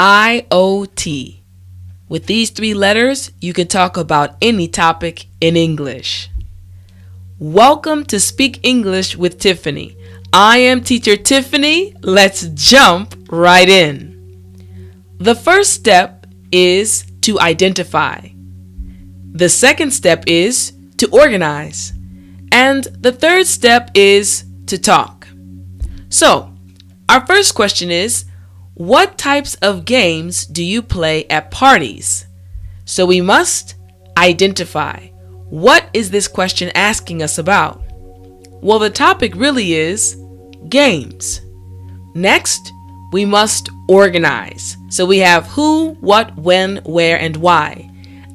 IOT. With these 3 letters, you can talk about any topic in English. Welcome to Speak English with Tiffany. I am Teacher Tiffany. Let's jump right in. The first step is to identify. The second step is to organize. And the third step is to talk. So, our first question is, what types of games do you play at parties? So we must identify. What is this question asking us about? Well, the topic really is games. Next, we must organize. So we have who, what, when, where, and why.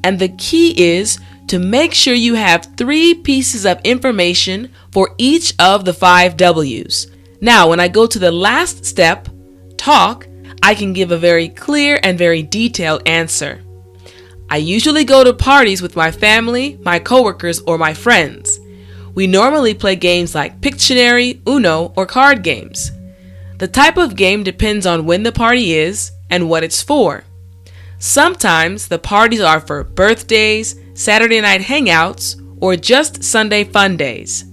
And the key is to make sure you have 3 pieces of information for each of the 5 W's. Now, when I go to the last step, talk, I can give a very clear and very detailed answer. I usually go to parties with my family, my coworkers, or my friends. We normally play games like Pictionary, Uno, or card games. The type of game depends on when the party is and what it's for. Sometimes the parties are for birthdays, Saturday night hangouts, or just Sunday fun days.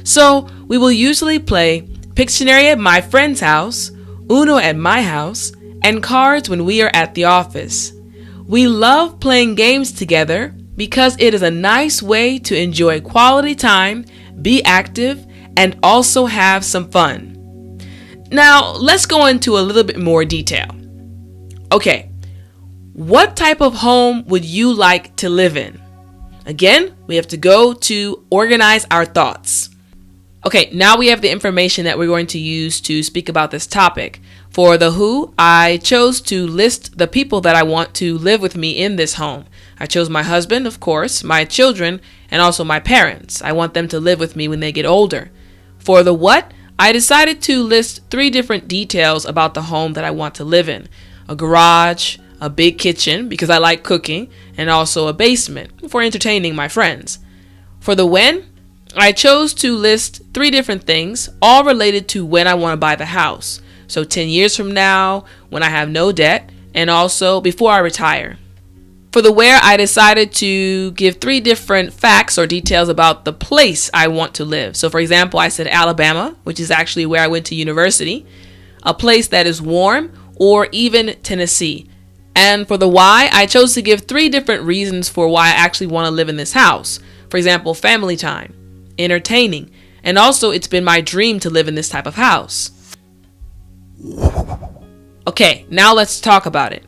So we will usually play Pictionary at my friend's house, Uno at my house, and cards when we are at the office. We love playing games together because it is a nice way to enjoy quality time, be active, and also have some fun. Now, let's go into a little bit more detail. Okay, what type of home would you like to live in? Again, we have to go to organize our thoughts. Okay, now we have the information that we're going to use to speak about this topic. For the who, I chose to list the people that I want to live with me in this home. I chose my husband, of course, my children, and also my parents. I want them to live with me when they get older. For the what, I decided to list 3 different details about the home that I want to live in. A garage, a big kitchen, because I like cooking, and also a basement for entertaining my friends. For the when, I chose to list 3 different things, all related to when I want to buy the house. So 10 years from now, when I have no debt, and also before I retire. For the where, I decided to give 3 different facts or details about the place I want to live. So for example, I said Alabama, which is actually where I went to university, a place that is warm, or even Tennessee. And for the why, I chose to give 3 different reasons for why I actually want to live in this house. For example, family time, entertaining, and also it's been my dream to live in this type of house. Okay, now let's talk about it.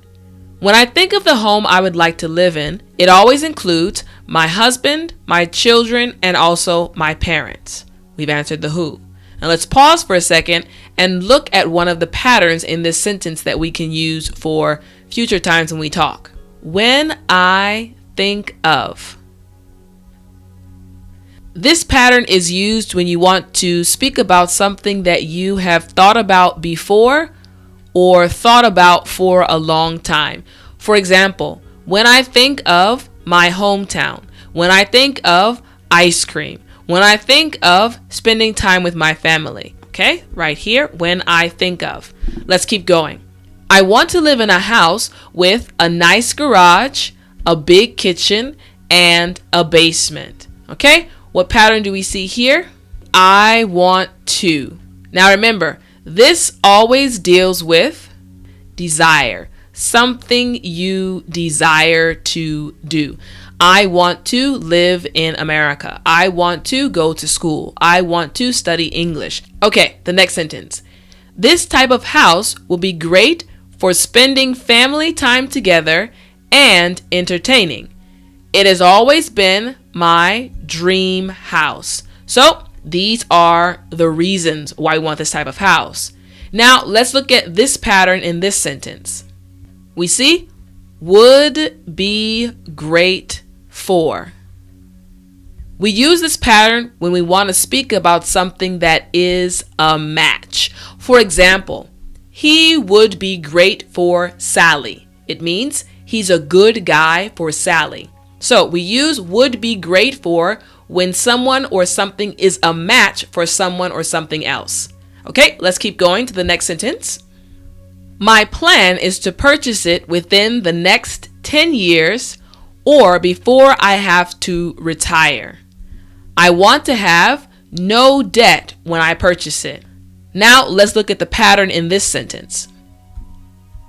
When I think of the home I would like to live in, it always includes my husband, my children, and also my parents. We've answered the who. Now let's pause for a second and look at one of the patterns in this sentence that we can use for future times when we talk. When I think of. This pattern is used when you want to speak about something that you have thought about before or thought about for a long time. For example, when I think of my hometown, when I think of ice cream, when I think of spending time with my family. Okay, right here, when I think of. Let's keep going. I want to live in a house with a nice garage, a big kitchen, and a basement. Okay? What pattern do we see here? I want to. Now remember, this always deals with desire. Something you desire to do. I want to live in America. I want to go to school. I want to study English. Okay, the next sentence. This type of house will be great for spending family time together and entertaining. It has always been my dream house. So these are the reasons why we want this type of house. Now let's look at this pattern in this sentence. We see would be great for. We use this pattern when we want to speak about something that is a match. For example, he would be great for Sally. It means he's a good guy for Sally. So we use would be great for when someone or something is a match for someone or something else. Okay, let's keep going to the next sentence. My plan is to purchase it within the next 10 years or before I have to retire. I want to have no debt when I purchase it. Now let's look at the pattern in this sentence.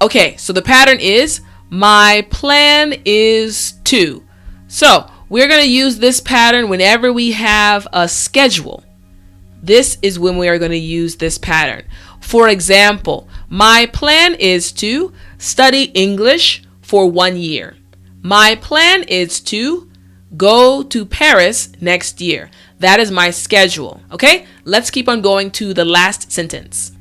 Okay, so the pattern is my plan is to. So we're going to use this pattern whenever we have a schedule. This is when we are going to use this pattern. For example, my plan is to study English for 1 year. My plan is to go to Paris next year. That is my schedule. Okay, let's keep on going to the last sentence.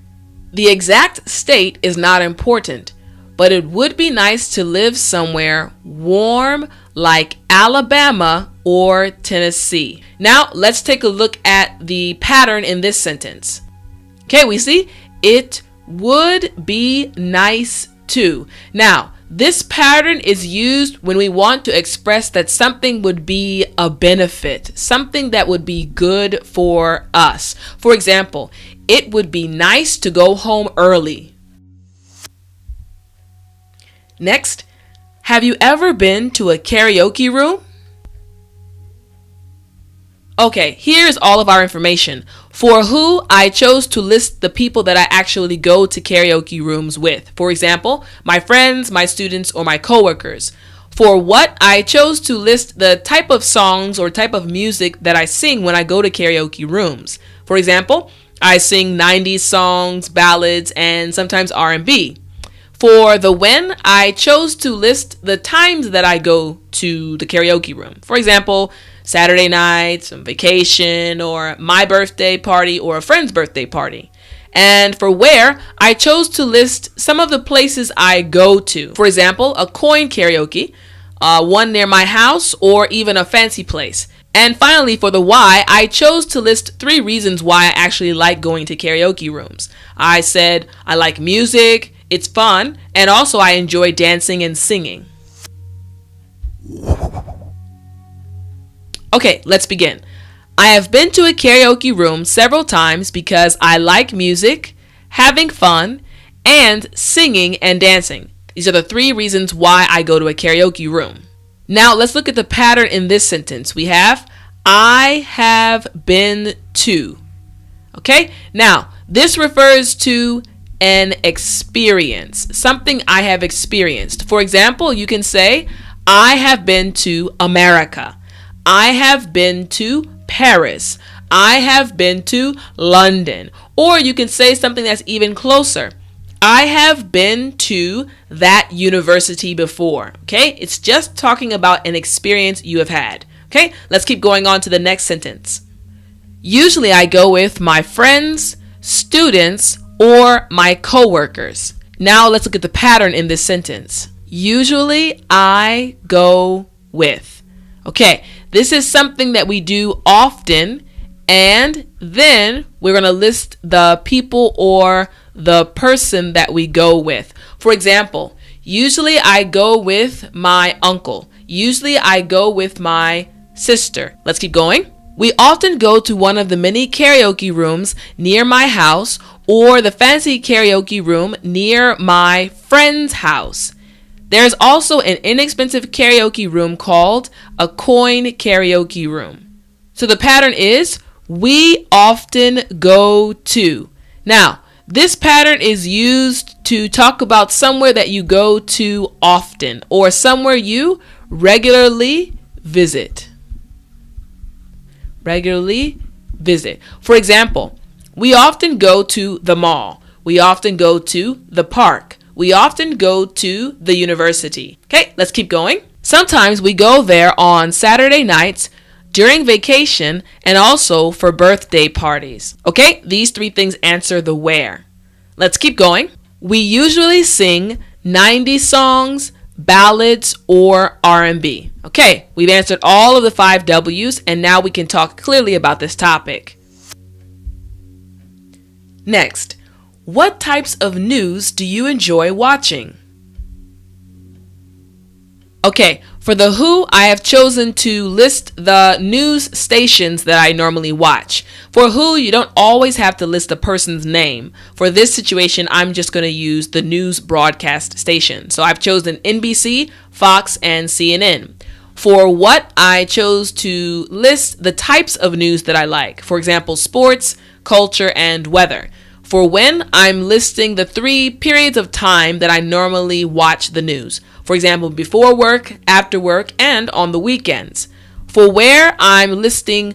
The exact state is not important, but it would be nice to live somewhere warm like Alabama or Tennessee. Now let's take a look at the pattern in this sentence. Okay, we see it would be nice to. Now, this pattern is used when we want to express that something would be a benefit, something that would be good for us. For example, it would be nice to go home early. Next, have you ever been to a karaoke room? Okay, here's all of our information. For who, I chose to list the people that I actually go to karaoke rooms with. For example, my friends, my students, or my coworkers. For what, I chose to list the type of songs or type of music that I sing when I go to karaoke rooms. For example, I sing 90s songs, ballads, and sometimes R&B. For the when, I chose to list the times that I go to the karaoke room. For example, Saturday night, some vacation, or my birthday party, or a friend's birthday party. And for where, I chose to list some of the places I go to. For example, a coin karaoke, one near my house, or even a fancy place. And finally, for the why, I chose to list 3 reasons why I actually like going to karaoke rooms. I said I like music, it's fun, and also I enjoy dancing and singing. Okay, let's begin. I have been to a karaoke room several times because I like music, having fun, and singing and dancing. These are the 3 reasons why I go to a karaoke room. Now let's look at the pattern in this sentence. We have, I have been to. Okay, now this refers to an experience, something I have experienced. For example, you can say, I have been to America. I have been to Paris. I have been to London. Or you can say something that's even closer. I have been to that university before. Okay? It's just talking about an experience you have had. Okay? Let's keep going on to the next sentence. Usually I go with my friends, students, or my coworkers. Now let's look at the pattern in this sentence. Usually I go with. Okay, this is something that we do often, and then we're going to list the people or the person that we go with. For example, usually I go with my uncle. Usually I go with my sister. Let's keep going. We often go to one of the many karaoke rooms near my house or the fancy karaoke room near my friend's house. There's also an inexpensive karaoke room called a coin karaoke room. So the pattern is we often go to. Now, this pattern is used to talk about somewhere that you go to often or somewhere you regularly visit. Regularly visit. For example, we often go to the mall. We often go to the park. We often go to the university. Okay, let's keep going. Sometimes we go there on Saturday nights, during vacation, and also for birthday parties. Okay, these 3 things answer the where. Let's keep going. We usually sing 90 songs, ballads, or R&B. Okay, we've answered all of the 5 W's, and now we can talk clearly about this topic. Next, what types of news do you enjoy watching? Okay, For the who, I have chosen to list the news stations that I normally watch. For who, you don't always have to list a person's name. For this situation, I'm just going to use the news broadcast station. So I've chosen NBC, Fox, and CNN. For what, I chose to list the types of news that I like. For example, sports, culture, and weather. For when, I'm listing the 3 periods of time that I normally watch the news. For example, before work, after work, and on the weekends. For where, I'm listing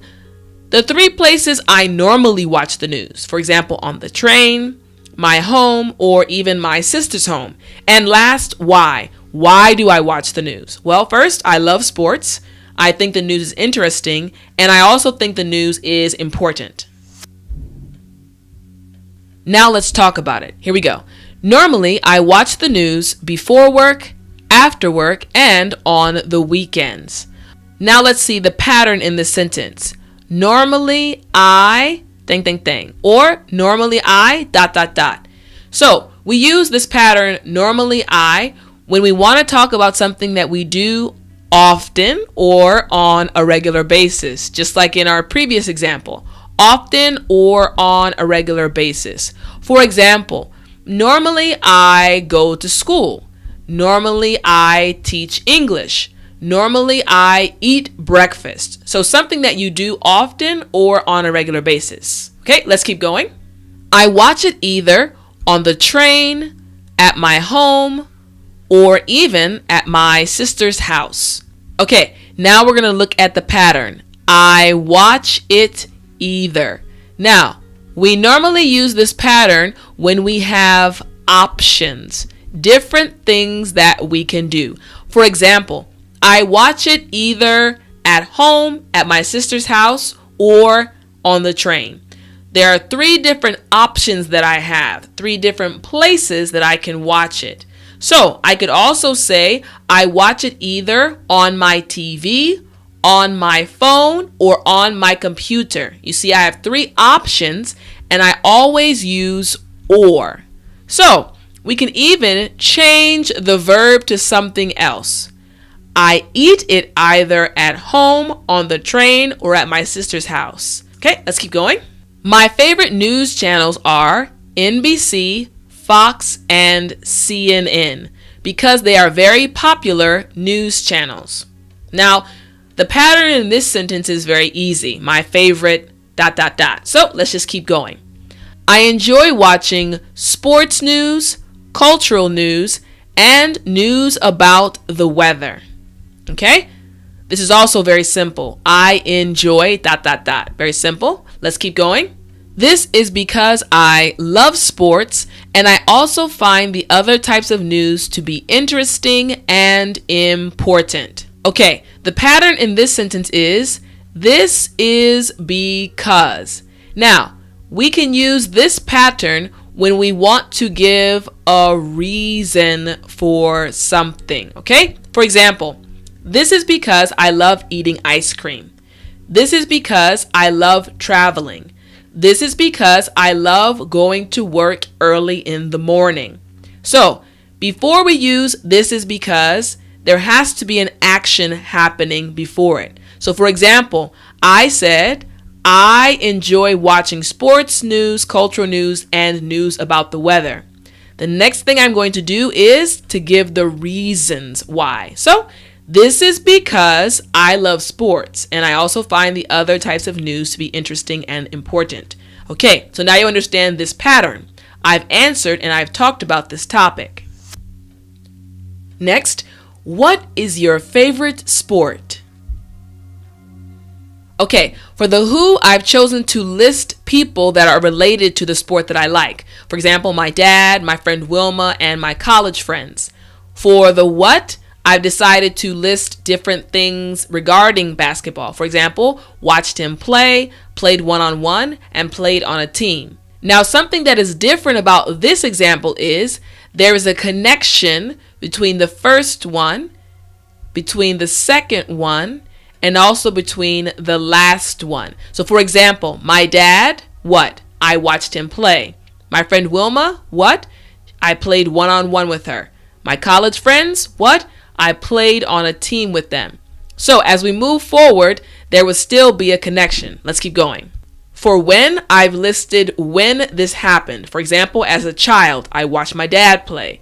the 3 places I normally watch the news. For example, on the train, my home, or even my sister's home. And last, why. Why do I watch the news? Well, first, I love sports. I think the news is interesting, and I also think the news is important. Now let's talk about it. Here we go. Normally, I watch the news before work, after work, and on the weekends. Now let's see the pattern in this sentence. Normally, I, or normally I, So we use this pattern, normally I, when we want to talk about something that we do often or on a regular basis, just like in our previous example. Often or on a regular basis. For example, normally I go to school. Normally I teach English. Normally I eat breakfast. So something that you do often or on a regular basis. Okay, let's keep going. I watch it either on the train, at my home, or even at my sister's house. Okay, now we're going to look at the pattern. I watch it either. Now, we normally use this pattern when we have options, different things that we can do. For example, I watch it either at home, at my sister's house, or on the train. There are 3 different options that I have, 3 different places that I can watch it. So I could also say I watch it either on my TV, on my phone, or on my computer. You see, I have 3 options and I always use or. So we can even change the verb to something else. I eat it either at home, on the train, or at my sister's house. Okay, let's keep going. My favorite news channels are NBC, Fox, and CNN because they are very popular news channels. Now, the pattern in this sentence is very easy. My favorite ... So let's just keep going. I enjoy watching sports news, cultural news, and news about the weather. Okay? This is also very simple. I enjoy ... Very simple. Let's keep going. This is because I love sports and I also find the other types of news to be interesting and important. Okay, the pattern in this sentence is, this is because. Now, we can use this pattern when we want to give a reason for something, okay? For example, this is because I love eating ice cream. This is because I love traveling. This is because I love going to work early in the morning. So, before we use this is because, there has to be an action happening before it. So, for example, I said, I enjoy watching sports news, cultural news, and news about the weather. The next thing I'm going to do is to give the reasons why. So, this is because I love sports and I also find the other types of news to be interesting and important. Okay, so now you understand this pattern. I've answered and I've talked about this topic. Next, what is your favorite sport? Okay, for the who, I've chosen to list people that are related to the sport that I like. For example, my dad, my friend Wilma, and my college friends. For the what, I've decided to list different things regarding basketball. For example, watched him play, played one-on-one, and played on a team. Now, something that is different about this example is there is a connection between the first one, between the second one, and also between the last one. So, for example, my dad, what? I watched him play. My friend Wilma, what? I played one-on-one with her. My college friends, what? I played on a team with them. So as we move forward, there will still be a connection. Let's keep going. For when, I've listed when this happened. For example, as a child, I watched my dad play.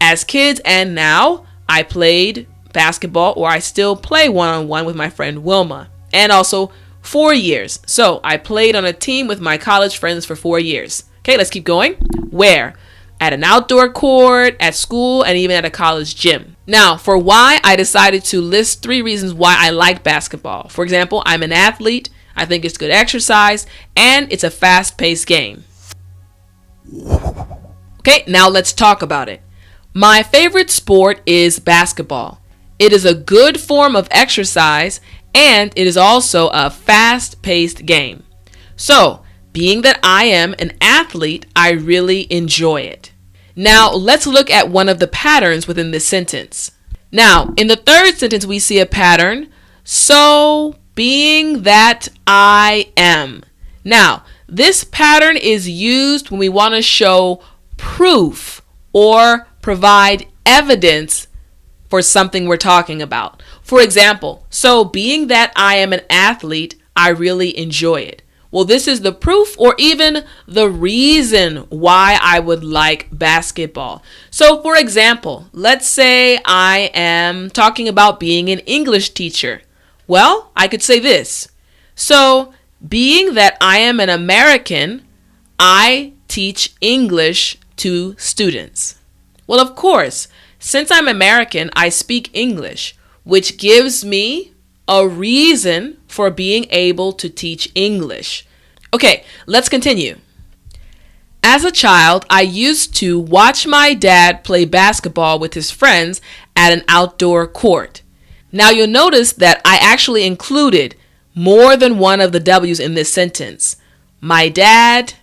As kids and now, I played basketball, or I still play one-on-one with my friend Wilma. And also 4 years. So I played on a team with my college friends for 4 years. Okay, let's keep going. Where? At an outdoor court, at school, and even at a college gym. Now, for why, I decided to list 3 reasons why I like basketball. For example, I'm an athlete, I think it's good exercise, and it's a fast-paced game. Okay, now let's talk about it. My favorite sport is basketball. It is a good form of exercise, and it is also a fast-paced game. So, being that I am an athlete, I really enjoy it. Now, let's look at one of the patterns within this sentence. Now, in the third sentence, we see a pattern. So, being that I am. Now, this pattern is used when we want to show proof or provide evidence for something we're talking about. For example, so being that I am an athlete, I really enjoy it. Well, this is the proof or even the reason why I would like basketball. So, for example, let's say I am talking about being an English teacher. Well, I could say this. So, being that I am an American, I teach English to students. Well, of course, since I'm American, I speak English, which gives me a reason for being able to teach English. Okay, let's continue. As a child, I used to watch my dad play basketball with his friends at an outdoor court. Now you'll notice that I actually included more than one of the W's in this sentence. My dad,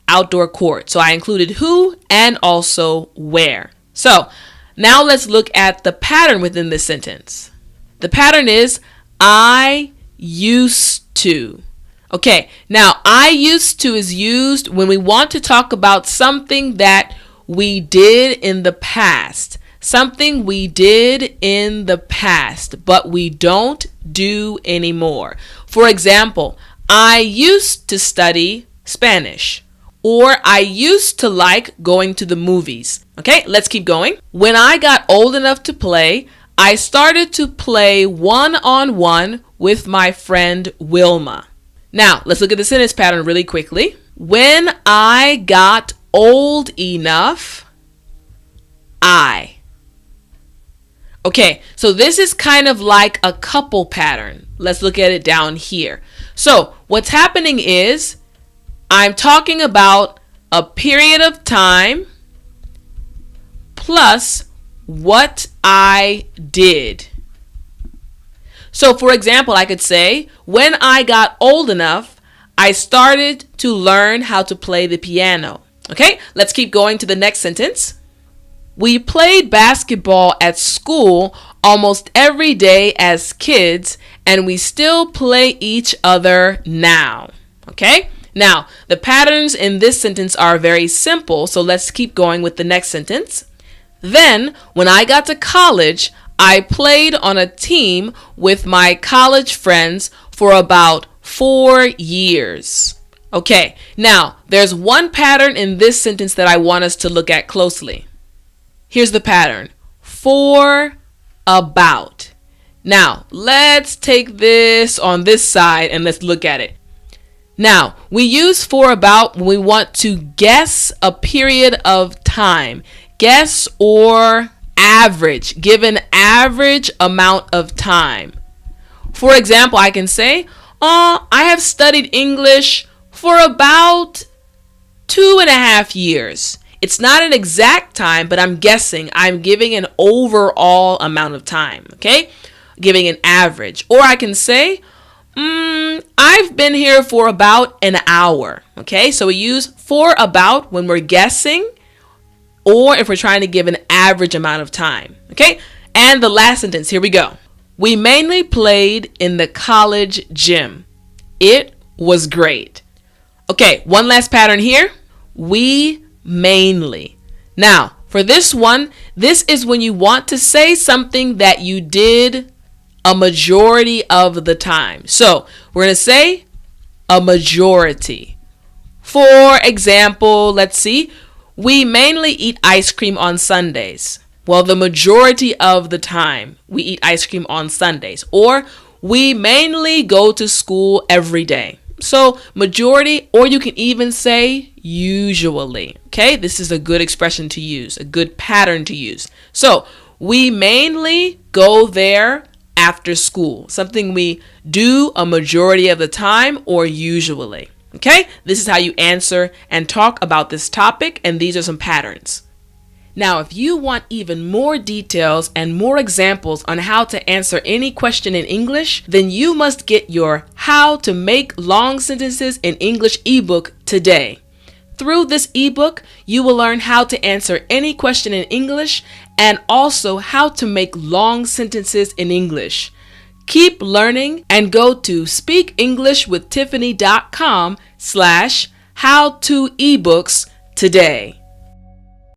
outdoor court. So I included who and also where. So now let's look at the pattern within this sentence. The pattern is I used to. Okay, now I used to is used when we want to talk about something that we did in the past. Something we did in the past, but we don't do anymore. For example, I used to study Spanish. Or I used to like going to the movies. Okay, let's keep going. When I got old enough to play, I started to play one-on-one with my friend Wilma. Now, let's look at the sentence pattern really quickly. When I got old enough, I. Okay, so this is kind of like a couple pattern. Let's look at it down here. So what's happening is I'm talking about a period of time plus what I did. So for example, I could say, when I got old enough, I started to learn how to play the piano. Okay, let's keep going to the next sentence. We played basketball at school almost every day as kids, and we still play each other now. Okay? Now, the patterns in this sentence are very simple, so let's keep going with the next sentence. Then, when I got to college, I played on a team with my college friends for about 4 years. Okay, now, there's one pattern in this sentence that I want us to look at closely. Here's the pattern. For about. Now, let's take this on this side and let's look at it. Now, we use for about when we want to guess a period of time. Guess or average. Give an average amount of time. For example, I can say, I have studied English for about 2.5 years. It's not an exact time, but I'm guessing. I'm giving an overall amount of time, okay? Giving an average. Or I can say, I've been here for about an hour, okay? So we use for about when we're guessing or if we're trying to give an average amount of time, okay? And the last sentence, here we go. We mainly played in the college gym. It was great. Okay, one last pattern here. We mainly. Now, For this one, this is when you want to say something that you did a majority of the time. So we're going to say a majority. For example, let's see, we mainly eat ice cream on Sundays. Well, the majority of the time we eat ice cream on Sundays. Or we mainly go to school every day. So majority, or you can even say usually. Okay, this is a good expression to use, a good pattern to use. So we mainly go there after school, something we do a majority of the time or usually. Okay, this is how you answer and talk about this topic, and these are some patterns. Now, if you want even more details and more examples on how to answer any question in English, then you must get your How to Make Long Sentences in English ebook today. Through this ebook, you will learn how to answer any question in English and also how to make long sentences in English. Keep learning and go to speakenglishwithtiffany.com/how-to ebooks today.